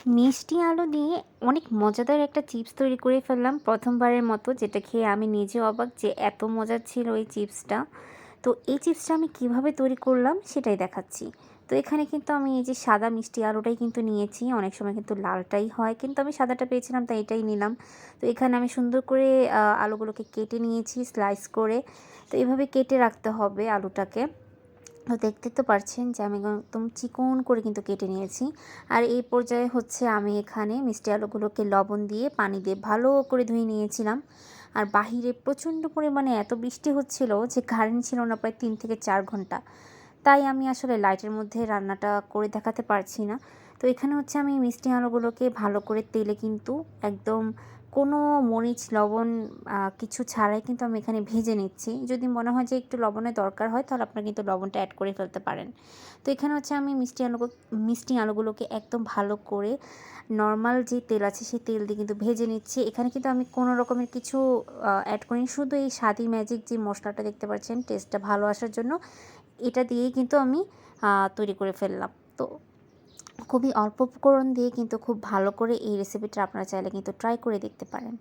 মিষ্টি আলু দিয়ে অনেক মজাদার একটা চিপস তৈরি করে ফেললাম প্রথমবারের মতো, যেটা খেয়ে আমি নিজেও অবাক যে এত মজার ছিল এই চিপসটা। তো এই চিপসটা আমি কিভাবে তৈরি করলাম সেটাই দেখাচ্ছি। তো এখানে কিন্তু আমি এই যে সাদা মিষ্টি আলুটাই কিন্তু নিয়েছি, অনেক সময় কিন্তু লালটাই হয়, কিন্তু আমি সাদাটা পেয়েছিলাম তাই এটাই নিলাম। তো এখানে আমি সুন্দর করে আলুগুলোকে কেটে নিয়েছি স্লাইস করে। তো এভাবে কেটে রাখতে হবে আলুটাকে। তো দেখতে তো পারছেন যে আমি একদম চিকন করে কিন্তু কেটে নিয়েছি। আর এই পর্যায়ে হচ্ছে আমি এখানে মিষ্টি আলুগুলোকে লবণ দিয়ে পানি দিয়ে ভালো করে ধুয়ে নিয়েছিলাম। আর বাহিরে প্রচণ্ড পরিমাণে এত বৃষ্টি হচ্ছিল যে কারেন্ট ছিল না প্রায় 3 থেকে 4 ঘন্টা। তাই আমি আসলে লাইটের মধ্যে রান্নাটা করে দেখাতে পারছি না। তো এখানে হচ্ছে আমি মিষ্টি আলুগুলোকে ভালো করে তেলে কিন্তু একদম কোনো মরিচ, লবণ কিছু ছাড়াই কিন্তু আমি এখানে ভেজে নিচ্ছি। যদি মনে হয় যে একটু লবণের দরকার হয় তাহলে আপনারা কিন্তু লবণটা অ্যাড করে ফেলতে পারেন। তো এখানে হচ্ছে আমি মিষ্টি আলুগুলোকে একদম ভালো করে নরমাল যে তেল আছে সেই তেল দিয়ে কিন্তু ভেজে নিচ্ছি। এখানে কিন্তু আমি কোনো রকমের কিছু অ্যাড করিনি। শুধু এই স্বাদি ম্যাজিক যে মশলাটা দেখতে পাচ্ছেন টেস্টটা ভালো আসার জন্য এটা দিয়েই কিন্তু আমি তৈরি করে ফেললাম। তো খুবই অল্প উপকরণ দিয়ে কিন্তু খুব ভালো করে এই রেসিপিটা আপনারা চাইলে কিন্তু ট্রাই করে দেখতে পারেন।